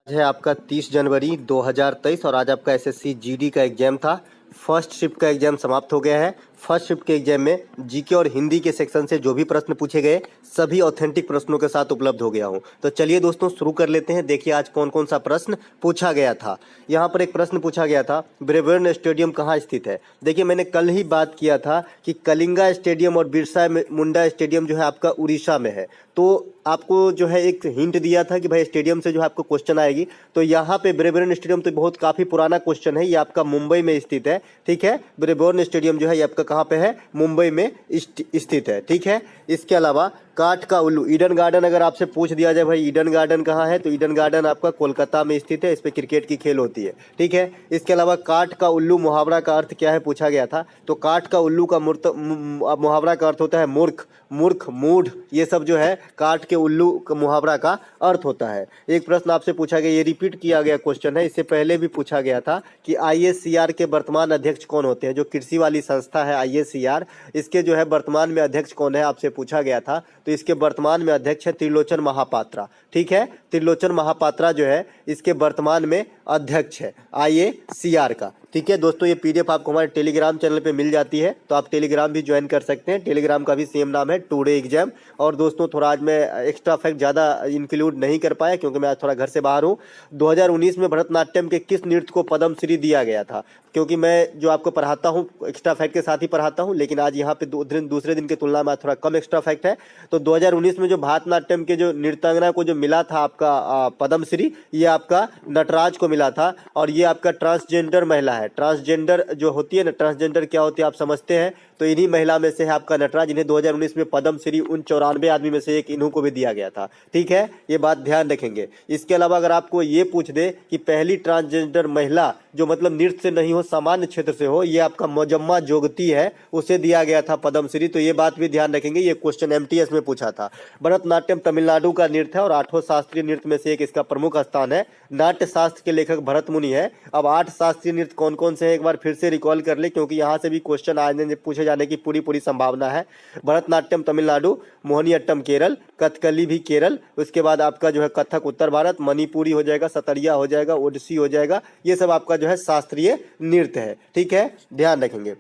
आज है आपका 30 जनवरी 2023 और आज आपका एसएससी जीडी का एग्जाम था। फर्स्ट शिफ्ट का एग्जाम समाप्त हो गया है। फर्स्ट शिफ्ट के एग्जाम में जीके और हिंदी के सेक्शन से जो भी प्रश्न पूछे गए सभी ऑथेंटिक प्रश्नों के साथ उपलब्ध हो गया हूं। तो चलिए दोस्तों शुरू कर लेते हैं। देखिए आज कौन कौन सा प्रश्न पूछा गया था। यहाँ पर एक प्रश्न पूछा गया था, ब्रेबोर्न स्टेडियम कहाँ स्थित है। देखिए मैंने कल ही बात किया था कि कलिंगा स्टेडियम और बिरसा मुंडा स्टेडियम जो है आपका उड़ीसा में है। तो आपको जो है एक हिंट दिया था कि भाई स्टेडियम से जो है आपको क्वेश्चन आएगी। तो यहाँ पे ब्रेबोर्न स्टेडियम तो बहुत काफ़ी पुराना क्वेश्चन है, ये आपका मुंबई में स्थित है। ठीक है, ब्रेबोर्न स्टेडियम जो है ये आपका कहाँ पे है, मुंबई में स्थित है। ठीक है, इसके अलावा काठ का उल्लू, ईडन गार्डन अगर आपसे पूछ दिया जाए भाई ईडन गार्डन कहाँ है, तो ईडन गार्डन आपका कोलकाता में स्थित है। इस पे क्रिकेट की खेल होती है। ठीक है, इसके अलावा काठ का उल्लू मुहावरा का अर्थ क्या है पूछा गया था। तो काठ का उल्लू का मुहावरा का अर्थ होता है मूर्ख, मूर्ख, मूढ़, ये सब जो है काठ के उल्लू का मुहावरा का अर्थ होता है। एक प्रश्न आपसे पूछा गया, ये रिपीट किया गया क्वेश्चन है, इससे पहले भी पूछा गया था कि आईएससीआर के वर्तमान अध्यक्ष कौन होते हैं। जो कृषि वाली संस्था है आईएससीआर, इसके जो है वर्तमान में अध्यक्ष कौन है आपसे पूछा गया था। तो इसके वर्तमान में अध्यक्ष है त्रिलोचन महापात्रा। ठीक है, त्रिलोचन महापात्रा जो है इसके वर्तमान में अध्यक्ष है आईएससीआर का। ठीक है दोस्तों, ये पीडीएफ आपको हमारे टेलीग्राम चैनल पे मिल जाती है, तो आप टेलीग्राम भी ज्वाइन कर सकते हैं। टेलीग्राम का भी सेम नाम है टुडे एग्जाम। और दोस्तों थोड़ा आज मैं एक्स्ट्रा फैक्ट ज़्यादा इंक्लूड नहीं कर पाया क्योंकि मैं आज थोड़ा घर से बाहर हूँ। 2019 में भरतनाट्यम के किस नृत्य को पद्मश्री दिया गया था। क्योंकि मैं जो आपको पढ़ाता हूँ एक्स्ट्रा फैक्ट के साथ ही पढ़ाता हूँ, लेकिन आज यहाँ पे दूसरे दिन की तुलना में थोड़ा कम एक्स्ट्रा फैक्ट है। तो 2019 में जो भरतनाट्यम के जो नृत्यांगना को जो मिला था आपका पद्मश्री, ये आपका नटराज को मिला था। और ये आपका ट्रांसजेंडर महिला है। ट्रांसजेंडर जो होती है ना, ट्रांसजेंडर क्या होती है आप समझते हैं, तो इन्हीं महिला में से है आपका नटराज। इन्हें 2019 में पद्मश्री उन 94 आदमी में से एक इन्हों को भी दिया गया था। ठीक है, ये बात ध्यान रखेंगे। इसके अलावा अगर आपको ये पूछ दे कि पहली ट्रांसजेंडर महिला जो मतलब नृत्य से नहीं हो, सामान्य क्षेत्र से हो, ये आपका मोजम्मा जोगती है, उसे दिया गया था पद्मश्री। तो ये बात भी ध्यान रखेंगे, ये क्वेश्चन एमटीएस में पूछा था। भरतनाट्यम तमिलनाडु का नृत्य है और 8 शास्त्रीय नृत्य में से एक इसका प्रमुख स्थान है। नाट्य शास्त्र के लेखक भरत मुनि है। अब 8 शास्त्रीय नृत्य कौन कौन से हैं एक बार फिर से रिकॉल कर ले, क्योंकि यहाँ से भी क्वेश्चन आने पूछे जाने की पूरी संभावना है। भरतनाट्यम तमिलनाडु, मोहिनीअट्टम केरल, कथकली भी केरल, उसके बाद आपका जो है कथक उत्तर भारत, मणिपुरी हो जाएगा, सतरिया हो जाएगा, ओडिसी हो जाएगा। ये सब आपका जो है शास्त्रीय नृत्य है। ठीक है, ध्यान रखेंगे।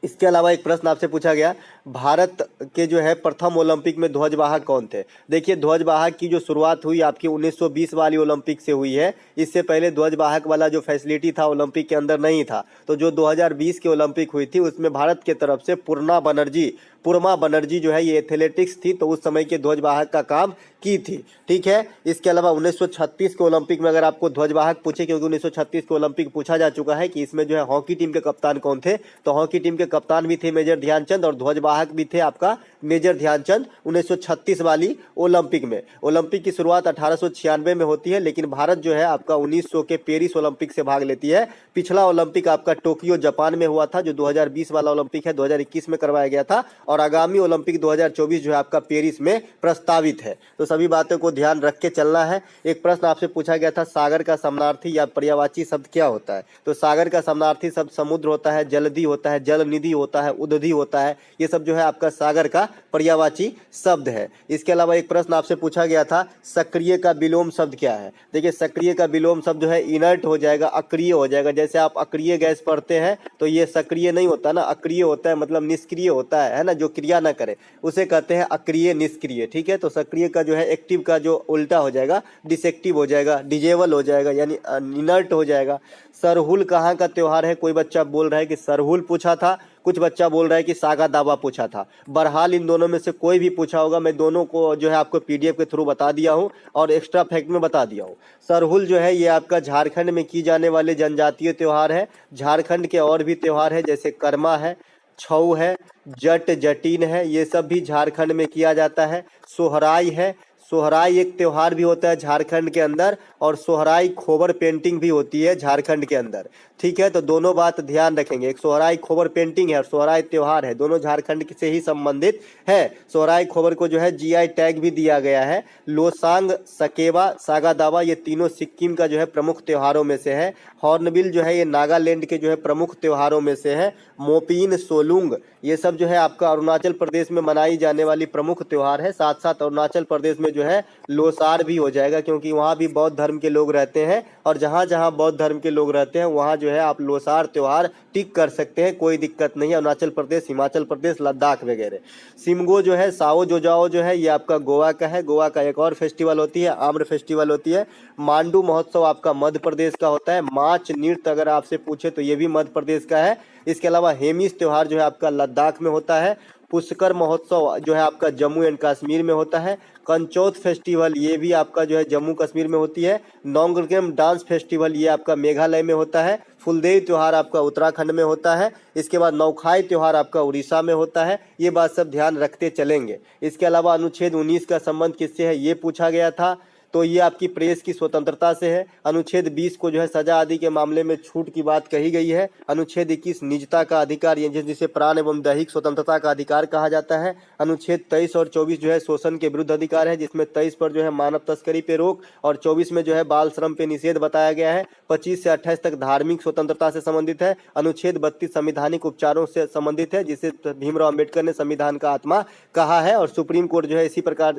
इसके अलावा एक प्रश्न आपसे पूछा गया, भारत के जो है प्रथम ओलंपिक में ध्वजवाहक कौन थे। देखिए ध्वजवाहक की जो शुरुआत हुई आपकी 1920 वाली ओलंपिक से हुई है। इससे पहले ध्वजवाहक वाला जो फैसिलिटी था ओलंपिक के अंदर नहीं था। तो जो 2020 की ओलंपिक हुई थी उसमें भारत के तरफ से पुरमा बनर्जी जो है ये एथलेटिक्स थी, तो उस समय के ध्वजवाहक का काम की थी। ठीक है, इसके अलावा 1936 के ओलंपिक में अगर आपको ध्वजवाहक पूछे, क्योंकि 1936 के ओलंपिक पूछा जा चुका है कि इसमें जो है हॉकी टीम के कप्तान कौन थे, तो हॉकी टीम के कप्तान भी थे मेजर ध्यानचंद और ध्वजवाहक भी थे आपका मेजर ध्यानचंद 1936 वाली ओलंपिक में। ओलंपिक की शुरुआत 1896 में होती है, लेकिन भारत जो है आपका 1900 के पेरिस ओलंपिक से भाग लेती है। पिछला ओलंपिक आपका टोक्यो जापान में हुआ था, जो 2020 वाला ओलंपिक है 2021 में करवाया गया था। और आगामी ओलंपिक 2024 जो है आपका पेरिस में प्रस्तावित है। तो सभी बातों को ध्यान रख के चलना है। एक प्रश्न आपसे पूछा गया था, सागर का समानार्थी या पर्यायवाची शब्द क्या होता है। तो सागर का समानार्थी शब्द समुद्र होता है, जलधि होता है, जल निधि होता है, उदधि होता है। ये सब जो है आपका सागर का पर्यायवाची शब्द है। इसके अलावा एक प्रश्न आपसे पूछा गया था, सक्रिय का विलोम शब्द क्या है। देखिए सक्रिय का विलोम शब्द जो है इनर्ट हो जाएगा, अक्रिय हो जाएगा। जैसे आप अक्रिय गैस पढ़ते हैं तो ये सक्रिय नहीं होता ना, अक्रिय होता है, मतलब निष्क्रिय होता है ना, जो क्रिया ना करे उसे कहते हैं अक्रिय निष्क्रिय। ठीक है, तो सक्रिय का जो है एक्टिव का जो उल्टा हो जाएगा डिसएक्टिव हो जाएगा, डिजेबल हो जाएगा, यानी इनर्ट हो जाएगा। सरहुल कहाँ का त्योहार है। कोई बच्चा बोल रहा है कि सरहुल पूछा था, कुछ बच्चा बोल रहा है कि सागा दावा पूछा था। बहरहाल इन दोनों में से कोई भी पूछा होगा, मैं दोनों को जो है आपको पीडीएफ के थ्रू बता दिया हूं और एक्स्ट्रा फैक्ट में बता दिया हूं। सरहुल जो है ये आपका झारखंड में की जाने वाले जनजातीय त्योहार है। झारखंड के और भी त्योहार है जैसे कर्मा है, छऊ है, जट जटीन है, ये सब भी झारखंड में किया जाता है। सोहराई है, सोहराई एक त्योहार भी होता है झारखंड के अंदर, और सोहराई खोबर पेंटिंग भी होती है झारखंड के अंदर। ठीक है, तो दोनों बात ध्यान रखेंगे। एक सोहराई खोबर पेंटिंग है और सोहराई त्योहार है, दोनों झारखंड से ही संबंधित है। सोहराई खोबर को जो है जीआई टैग भी दिया गया है। लोसांग, सकेवा, सागा दावा ये तीनों सिक्किम का जो है प्रमुख त्योहारों में से है। हॉर्नबिल जो है ये नागालैंड के जो है प्रमुख त्योहारों में से है। मोपीन, सोलुंग ये सब जो है आपका अरुणाचल प्रदेश में मनाई जाने वाली प्रमुख त्योहार है। साथ साथ अरुणाचल प्रदेश में जो जो है लोसार भी हो जाएगा, क्योंकि वहाँ भी बौद्ध धर्म के लोग रहते हैं, और जहाँ जहाँ बौद्ध धर्म के लोग रहते हैं वहाँ जो है आप लोसार त्यौहार टिक कर सकते हैं, कोई दिक्कत नहीं है। अरुणाचल प्रदेश, हिमाचल प्रदेश, लद्दाख वगैरह। सिमगो जो है, साओ जोजाओ जो है, ये आपका गोवा का है। गोवा का एक और फेस्टिवल होती है, आम्र फेस्टिवल होती है। मांडू महोत्सव आपका मध्य प्रदेश का होता है। मार्च नृत्य अगर आपसे पूछे तो ये भी मध्य प्रदेश का है। इसके अलावा हेमिस त्योहार जो है आपका लद्दाख में होता है। पुष्कर महोत्सव जो है आपका जम्मू एंड कश्मीर में होता है। कंचौथ फेस्टिवल ये भी आपका जो है जम्मू कश्मीर में होती है। नोंगलगेम डांस फेस्टिवल ये आपका मेघालय में होता है। फुलदेई त्योहार आपका उत्तराखंड में होता है। इसके बाद नौखाई त्योहार आपका उड़ीसा में होता है। ये बात सब ध्यान रखते चलेंगे। इसके अलावा अनुच्छेद 19 का संबंध किससे है ये पूछा गया था, तो ये आपकी प्रेस की स्वतंत्रता से है। अनुच्छेद 20 को जो है सजा आदि के मामले में छूट की बात कही गई है। अनुच्छेद 21 निजता का अधिकार, ये जिसे प्राण एवं दैहिक स्वतंत्रता का अधिकार कहा जाता है। अनुच्छेद 23 और 24 जो है शोषण के विरुद्ध अधिकार है, जिसमें 23 पर जो है मानव तस्करी पे रोक और 24 में जो है बाल श्रम पे निषेध बताया गया है। 25 से 28 तक धार्मिक स्वतंत्रता से संबंधित है। अनुच्छेद 32 संवैधानिक उपचारों से संबंधित है, जिसे भीमराव अम्बेडकर ने संविधान का आत्मा कहा है। और सुप्रीम कोर्ट जो है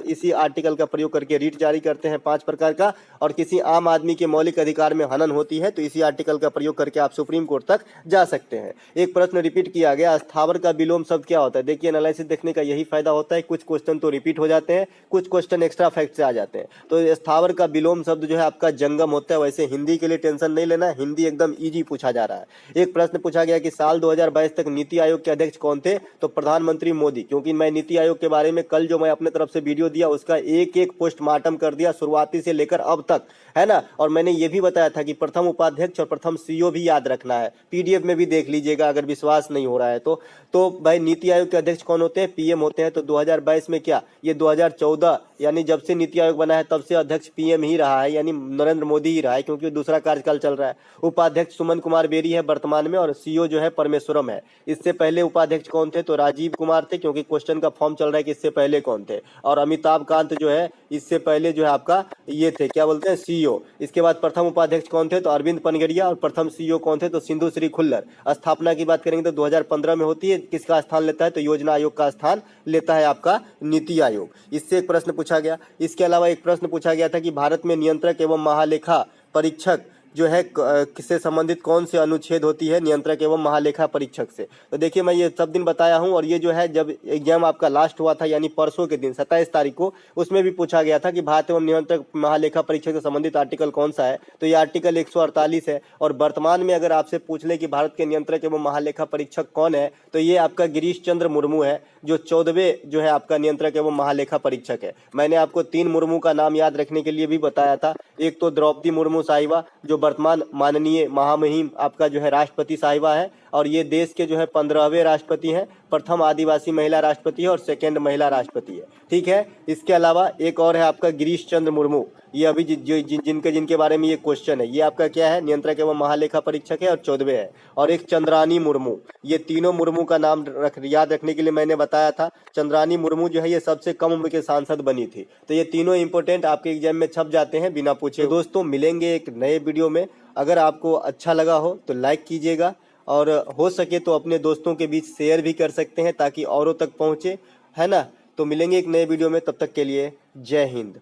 इसी आर्टिकल का प्रयोग करके रीट जारी करते हैं 5 प्रकार का। और किसी आम आदमी के मौलिक अधिकार में हनन होती है तो इसी आर्टिकल का प्रयोग करके आप सुप्रीम कोर्ट तक जा सकते हैं। एक प्रश्न रिपीट किया गया, स्थावर का विलोम शब्द क्या होता है। देखिए एनालिसिस देखने का यही फायदा होता है, कुछ क्वेश्चन तो रिपीट हो जाते हैं, कुछ क्वेश्चन एक्स्ट्रा फैक्ट से आ जाते हैं। तो स्थावर का विलोम शब्द जो है आपका जंगम होता है। वैसे हिंदी के लिए टेंशन नहीं लेना, हिंदी एकदम ईजी पूछा जा रहा है। एक प्रश्न पूछा गया कि साल 2022 तक नीति आयोग के अध्यक्ष कौन थे, तो प्रधानमंत्री मोदी। क्योंकि मैं नीति आयोग के बारे में कल जो मैं अपने तरफ से वीडियो दिया उसका एक एक पोस्टमार्टम कर दिया, शुरुआती से लेकर अब तक, है ना। और मैंने ये भी बताया था कि प्रथम उपाध्यक्ष और प्रथम सीईओ भी याद रखना है। पीडीएफ में भी देख लीजिएगा अगर विश्वास नहीं हो रहा है तो भाई नीति आयोग के अध्यक्ष कौन होते हैं, पीएम होते हैं। तो 2022 में क्या, ये 2014 यानी जब से नीति आयोग बना है तब से अध्यक्ष पीएम ही रहा है, यानी नरेंद्र मोदी ही रहा है, क्योंकि दूसरा कार्यकाल चल रहा है। उपाध्यक्ष सुमन कुमार बेरी है वर्तमान में, और सीईओ जो है परमेश्वरम है। इससे पहले उपाध्यक्ष कौन थे, तो राजीव कुमार थे, क्योंकि क्वेश्चन का फॉर्म चल रहा है कि इससे पहले कौन थे। और अमिताभ कांत जो है इससे पहले जो है आपका ये थे, क्या बोलते हैं, सीईओ। इसके बाद प्रथम उपाध्यक्ष कौन थे, तो अरविंद पनगड़िया। और प्रथम सीईओ कौन थे, तो सिंधु श्री खुल्लर। स्थापना की बात करेंगे तो 2015 में होती है। किसका स्थान लेता है, तो योजना आयोग का स्थान लेता है आपका नीति आयोग। इससे एक प्रश्न पूछा गया। इसके अलावा एक प्रश्न पूछा गया था कि भारत में नियंत्रक एवं महालेखा परीक्षक जो है किससे संबंधित कौन से अनुच्छेद होती है, नियंत्रक एवं महालेखा परीक्षक से। तो देखिए मैं ये सब दिन बताया हूं, और ये जो है जब एग्जाम आपका लास्ट हुआ था यानी परसों के दिन 27 तारीख को, उसमें भी पूछा गया था कि भारत एवं नियंत्रक महालेखा परीक्षक से संबंधित आर्टिकल कौन सा है, तो ये आर्टिकल 148 है। और वर्तमान में अगर आपसे पूछ ले कि भारत के नियंत्रक एवं महालेखा परीक्षक कौन है, तो ये आपका गिरीश चंद्र मुर्मू है, जो 14वें जो है आपका नियंत्रक एवं महालेखा परीक्षक है। मैंने आपको 3 मुर्मू का नाम याद रखने के लिए भी बताया था। एक तो द्रौपदी मुर्मू साहिबा, जो वर्तमान माननीय महामहिम आपका जो है राष्ट्रपति साहिबा है, और ये देश के जो है 15वें राष्ट्रपति हैं। प्रथम आदिवासी महिला राष्ट्रपति है और सेकेंड महिला राष्ट्रपति है, ठीक है। इसके अलावा एक और है आपका गिरीश चंद्र मुर्मू, ये अभी जिनके बारे में ये क्वेश्चन है, ये आपका क्या है, नियंत्रक एवं महालेखा परीक्षक है और 14वें है। और एक चंद्रानी मुर्मू, ये तीनों मुर्मू का नाम याद रखने के लिए मैंने बताया था। चंद्रानी मुर्मू जो है ये सबसे कम उम्र के सांसद बनी थी। तो ये तीनों इंपोर्टेंट आपके एग्जाम में छप जाते हैं बिना पूछे। तो दोस्तों मिलेंगे एक नए वीडियो में। अगर आपको अच्छा लगा हो तो लाइक कीजिएगा, और हो सके तो अपने दोस्तों के बीच शेयर भी कर सकते हैं ताकि औरों तक पहुंचे, है ना। तो मिलेंगे एक नए वीडियो में, तब तक के लिए जय हिंद।